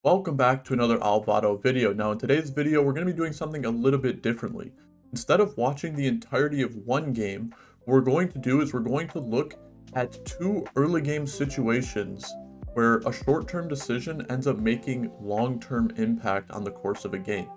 Welcome back to another Alvado video. Now in today's video, we're going to be doing something a little bit differently. Instead of watching the entirety of one game, what we're going to do is we're going to look at two early game situations where a short-term decision ends up making long-term impact on the course of a game.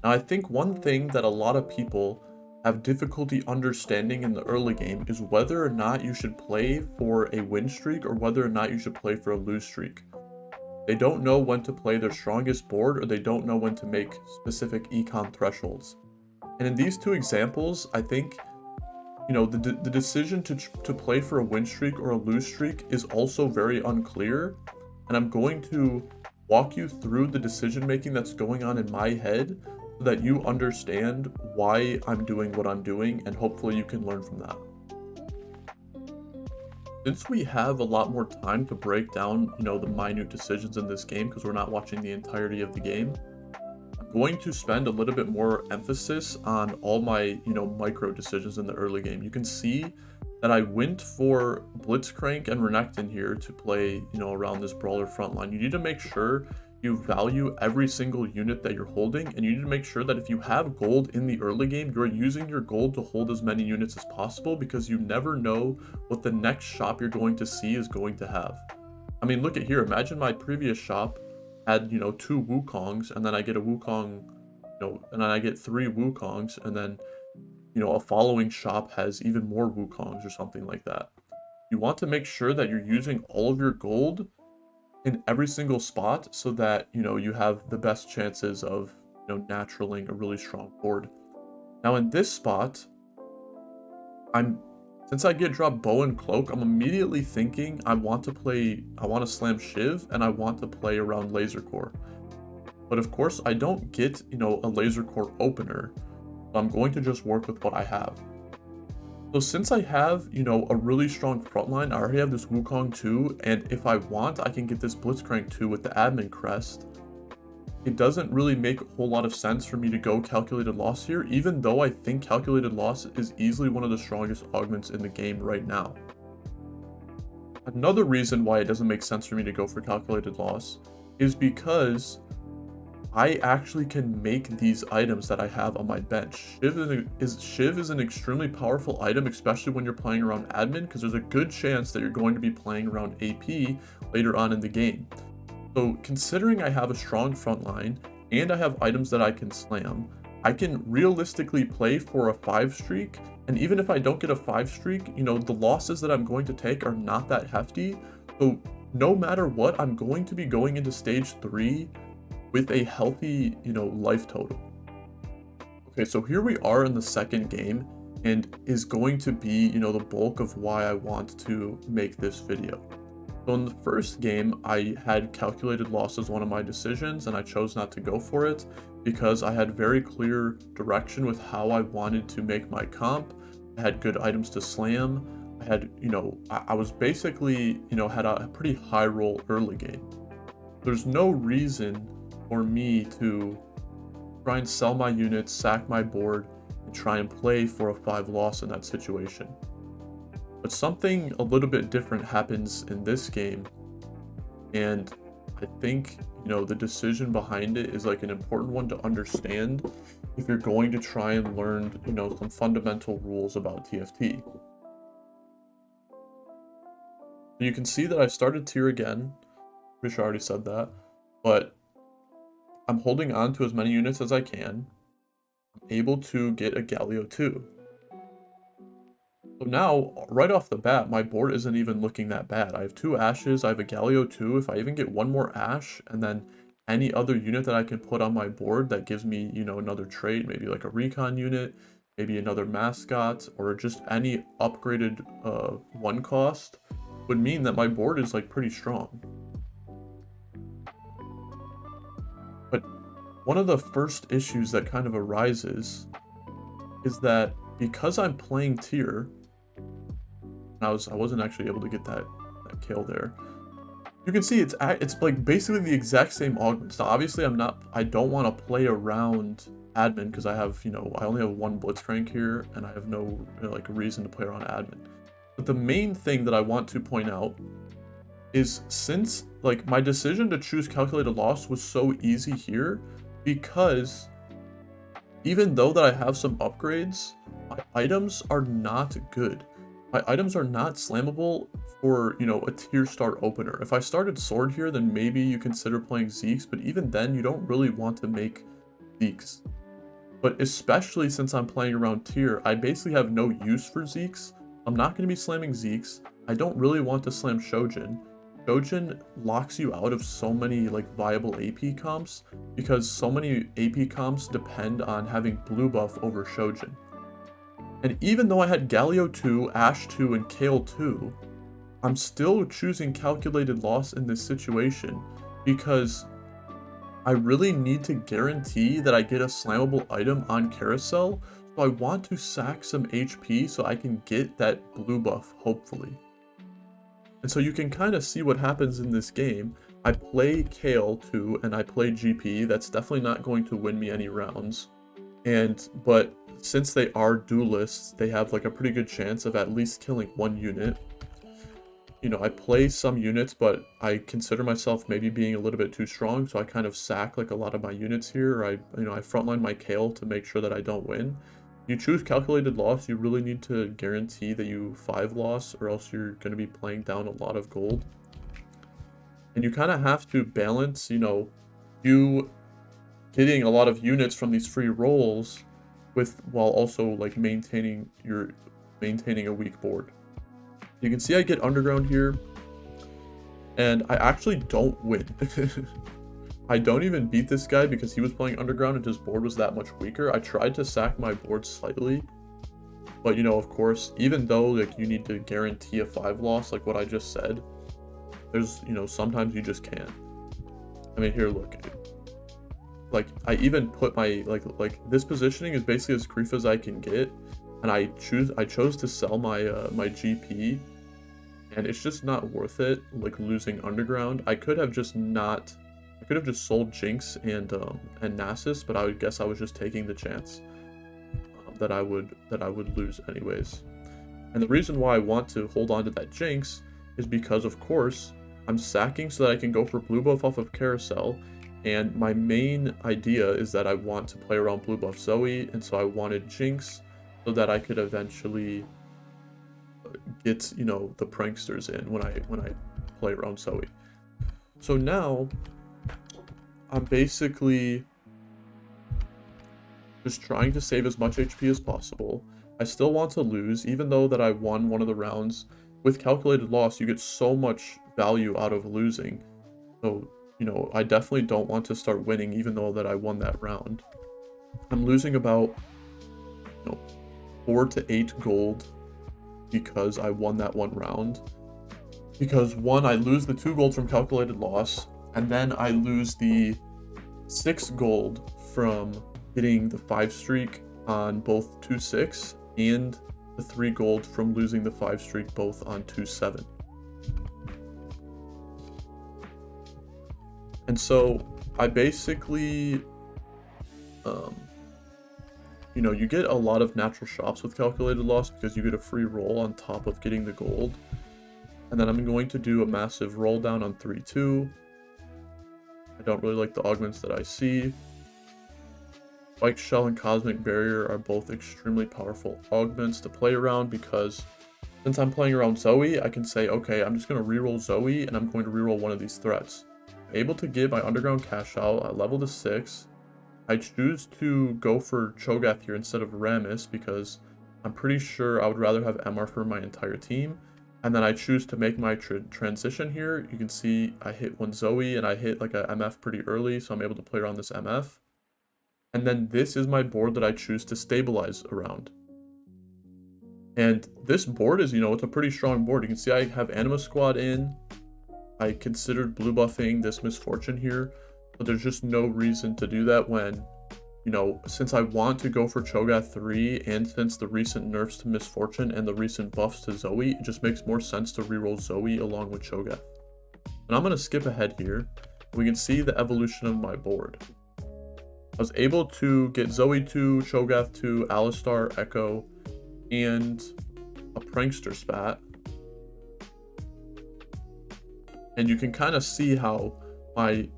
Now I think one thing that a lot of people have difficulty understanding in the early game is whether or not you should play for a win streak or whether or not you should play for a lose streak. They don't know when to play their strongest board, or they don't know when to make specific econ thresholds. And in these two examples, I think, the decision to play for a win streak or a lose streak is also very unclear. And I'm going to walk you through the decision making that's going on in my head so that you understand why I'm doing what I'm doing, and hopefully you can learn from that. Since we have a lot more time to break down, the minute decisions in this game because we're not watching the entirety of the game, I'm going to spend a little bit more emphasis on all my, micro decisions in the early game. You can see that I went for Blitzcrank and Renekton here to play, around this brawler front line. You need to make sure you value every single unit that you're holding, and you need to make sure that if you have gold in the early game, you're using your gold to hold as many units as possible, because you never know what the next shop you're going to see is going to have. I mean, look at here. Imagine my previous shop had, 2 Wukongs, and then I get a Wukong, and then I get 3 Wukongs, and then, a following shop has even more Wukongs or something like that. You want to make sure that you're using all of your gold in every single spot so that you have the best chances of naturaling a really strong board. Now in this spot, since I get dropped bow and cloak, I'm immediately thinking I want to slam Shiv, and I want to play around laser core. But of course I don't get a laser core opener, so I'm going to just work with what I have. So since I have, a really strong front line, I already have this Wukong 2, and if I want, I can get this Blitzcrank 2 with the admin crest. It doesn't really make a whole lot of sense for me to go calculated loss here, even though I think calculated loss is easily one of the strongest augments in the game right now. Another reason why it doesn't make sense for me to go for calculated loss is because I actually can make these items that I have on my bench. Shiv is an extremely powerful item, especially when you're playing around admin, because there's a good chance that you're going to be playing around AP later on in the game. So considering I have a strong front line and I have items that I can slam, I can realistically play for a 5 streak, and even if I don't get a 5 streak, the losses that I'm going to take are not that hefty. So no matter what, I'm going to be going into stage 3 with a healthy, life total. Okay, so here we are in the second game, and is going to be, the bulk of why I want to make this video. So in the first game, I had calculated loss as one of my decisions, and I chose not to go for it because I had very clear direction with how I wanted to make my comp. I had good items to slam. I had, I was basically, had a pretty high roll early game. There's no reason for me to try and sell my units, sack my board, and try and play for a 5 loss in that situation. But something a little bit different happens in this game, and I think, the decision behind it is like an important one to understand if you're going to try and learn, some fundamental rules about TFT. You can see that I started tier again. Pretty sure I already said that, but I'm holding on to as many units as I can. I'm able to get a Galio 2. So now, right off the bat, my board isn't even looking that bad. I have 2 Ashes, I have a Galio 2. If I even get 1 more Ash, and then any other unit that I can put on my board that gives me, another trait, maybe like a Recon unit, maybe another Mascot, or just any upgraded 1 cost, would mean that my board is like pretty strong. But one of the first issues that kind of arises is that because I'm playing tier, I wasn't actually able to get that kill there. You can see it's like basically the exact same augments. Now obviously I don't want to play around admin because I have, I only have 1 Blitzcrank here, and I have no reason to play around admin. But the main thing that I want to point out is since like my decision to choose calculated loss was so easy here, because even though that I have some upgrades, my items are not good. My items are not slammable for, you know, a tier star opener. If I started sword here, then maybe you consider playing Zeke's, but even then you don't really want to make Zeke's. But especially since I'm playing around tier, I basically have no use for Zeke's. I'm not going to be slamming Zeke's. I don't really want to slam Shojin. Shojin locks you out of so many like viable AP comps, because so many AP comps depend on having blue buff over Shojin. And even though I had Galio 2, Ashe 2, and Kale 2, I'm still choosing calculated loss in this situation, because I really need to guarantee that I get a slammable item on carousel, so I want to sack some HP so I can get that blue buff, hopefully. And so you can kind of see what happens in this game. I play Kale 2 and I play GP. That's definitely not going to win me any rounds. But since they are duelists, they have like a pretty good chance of at least killing one unit. You know, I play some units, but I consider myself maybe being a little bit too strong, so I kind of sack like a lot of my units here. I frontline my Kale to make sure that I don't win. You choose calculated loss, you really need to guarantee that you 5 loss, or else you're going to be playing down a lot of gold. And you kind of have to balance, you know, you getting a lot of units from these free rolls while also like maintaining a weak board. You can see I get underground here, and I actually don't win. I don't even beat this guy because he was playing underground and his board was that much weaker. I tried to sack my board slightly, but you know, of course, even though like you need to guarantee a 5 loss, like what I just said, there's, you know, sometimes you just can't. I mean, here, look. Like, I even put my, like this positioning is basically as grief as I can get, and I chose to sell my my GP, and it's just not worth it, like losing underground. I could have just sold Jinx and Nasus, but I guess I was just taking the chance that I would lose anyways. And the reason why I want to hold on to that Jinx is because, of course, I'm sacking so that I can go for blue buff off of carousel. And my main idea is that I want to play around blue buff Zoe, and so I wanted Jinx so that I could eventually get, you know, the pranksters in when I play around Zoe. So now I'm basically just trying to save as much HP as possible. I still want to lose, even though that I won one of the rounds. With calculated loss, you get so much value out of losing. So, you know, I definitely don't want to start winning, even though that I won that round. I'm losing about, you know, 4 to 8 gold because I won that one round. Because one, I lose the 2 gold from calculated loss, and then I lose the 6 gold from hitting the 5 streak on both 2-6, and the 3 gold from losing the 5 streak both on 2-7. And so I basically, you know, you get a lot of natural shops with calculated loss because you get a free roll on top of getting the gold. And then I'm going to do a massive roll down on 3-2. I don't really like the augments that I see. Spike Shell and Cosmic Barrier are both extremely powerful augments to play around, because since I'm playing around Zoe, I can say, okay, I'm just going to reroll Zoe and I'm going to reroll one of these threats. I'm able to get my underground cash out at level to 6. I choose to go for Cho'Gath here instead of Rammus because I'm pretty sure I would rather have MR for my entire team. And then I choose to make my transition here. You can see I hit one Zoe and I hit like a MF pretty early, so I'm able to play around this MF. And then this is my board that I choose to stabilize around. And this board is, you know, it's a pretty strong board. You can see I have Anima Squad in. I considered blue buffing this Misfortune here, but there's just no reason to do that when, you know, since I want to go for Cho'Gath 3, and since the recent nerfs to Misfortune and the recent buffs to Zoe, it just makes more sense to reroll Zoe along with Cho'Gath. And I'm going to skip ahead here. We can see the evolution of my board. I was able to get Zoe 2, Cho'Gath 2, Alistar, Echo, and a Prankster Spat. And you can kind of see how my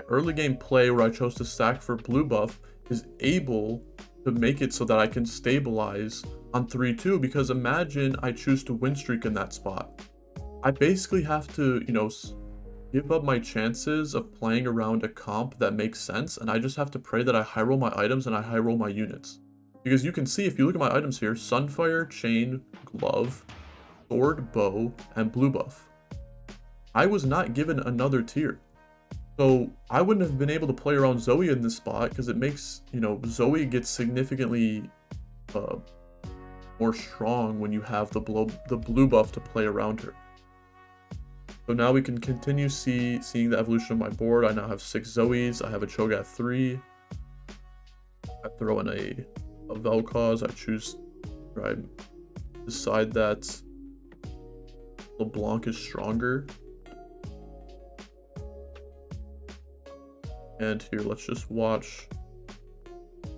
early game play where I chose to stack for blue buff is able to make it so that I can stabilize on 3-2, because imagine I choose to win streak in that spot. I basically have to, you know, give up my chances of playing around a comp that makes sense, and I just have to pray that I high roll my items and I high roll my units. Because you can see, if you look at my items here, Sunfire, Chain, Glove, Sword, Bow, and Blue buff. I was not given another tier. So I wouldn't have been able to play around Zoe in this spot, because it makes, you know, Zoe gets significantly more strong when you have the blue buff to play around her. So now we can continue seeing the evolution of my board. I now have 6 Zoes. I have a Cho'Gath 3. I throw in a Vel'Koz. I choose, or I decide that LeBlanc is stronger. And here, let's just watch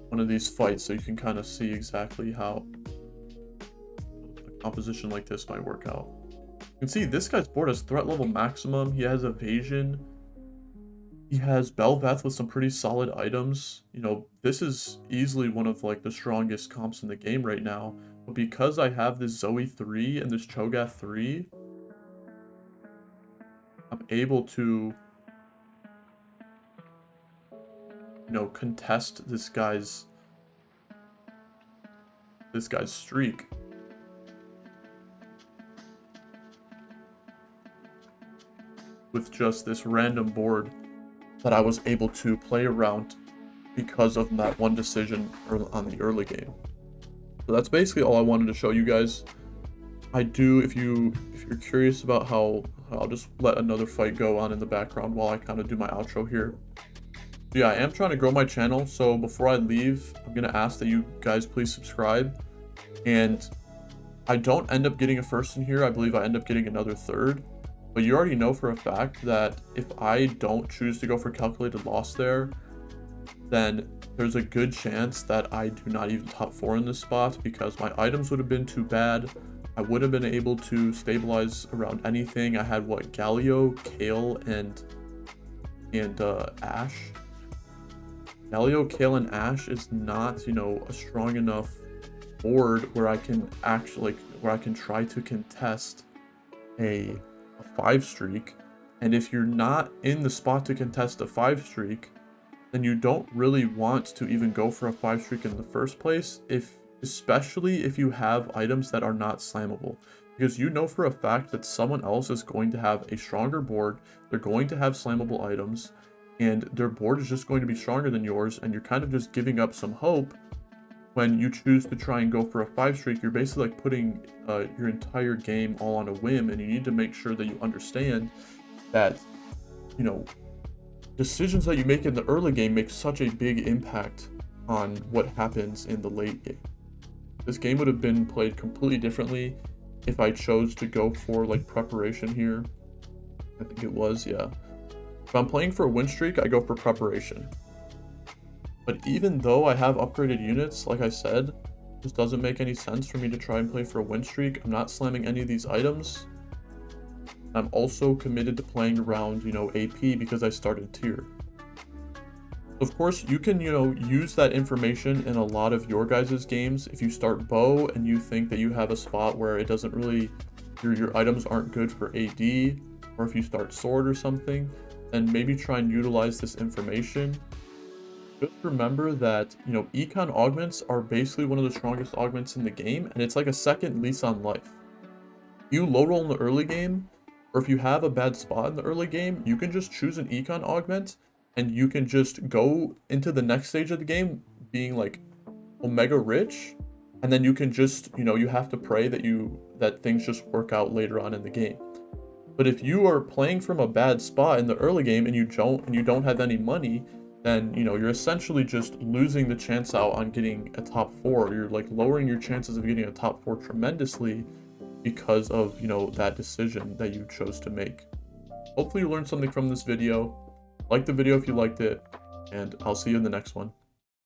one of these fights so you can kind of see exactly how a composition like this might work out. You can see this guy's board has threat level maximum. He has evasion. He has Bel'Veth with some pretty solid items. You know, this is easily one of like the strongest comps in the game right now. But because I have this Zoe 3 and this Cho'Gath 3, I'm able to, you know, contest this guy's streak. With just this random board that I was able to play around because of that one decision on the early game. So that's basically all I wanted to show you guys. If you're curious about how, I'll just let another fight go on in the background while I kind of do my outro here. But yeah, I am trying to grow my channel, so before I leave, I'm gonna ask that you guys please subscribe. And I don't end up getting a first in here. I believe I end up getting another third. But you already know for a fact that if I don't choose to go for calculated loss there, then there's a good chance that I do not even top 4 in this spot, because my items would have been too bad. I would have been able to stabilize around anything. I had what, Galio, Kale, and Ashe. Galio, Kale, and Ashe is not, you know, a strong enough board where I can actually, where I can try to contest a 5 streak. And if you're not in the spot to contest a 5 streak, then you don't really want to even go for a 5 streak in the first place, especially if you have items that are not slammable, because you know for a fact that someone else is going to have a stronger board. They're going to have slammable items, and their board is just going to be stronger than yours, and you're kind of just giving up some hope. When you choose to try and go for a 5 streak, you're basically like putting your entire game all on a whim, and you need to make sure that you understand that, you know, decisions that you make in the early game make such a big impact on what happens in the late game. This game would have been played completely differently if I chose to go for like preparation here. I think it was, yeah. If I'm playing for a win streak, I go for preparation. But even though I have upgraded units, like I said, it just doesn't make any sense for me to try and play for a win streak. I'm not slamming any of these items. I'm also committed to playing around, you know, AP because I started tier. Of course, you can, you know, use that information in a lot of your guys' games. If you start bow and you think that you have a spot where it doesn't really, your items aren't good for AD, or if you start sword or something, then maybe try and utilize this information. Just remember that, you know, econ augments are basically one of the strongest augments in the game, and it's like a second lease on life. You low roll in the early game, or if you have a bad spot in the early game, you can just choose an econ augment, and you can just go into the next stage of the game being like omega rich, and then you can just, you know, you have to pray that things just work out later on in the game. But if you are playing from a bad spot in the early game and you don't have any money, then, you know, you're essentially just losing the chance out on getting a top 4. You're like lowering your chances of getting a top 4 tremendously because of, you know, that decision that you chose to make. Hopefully you learned something from this video. Like the video if you liked it, and I'll see you in the next one.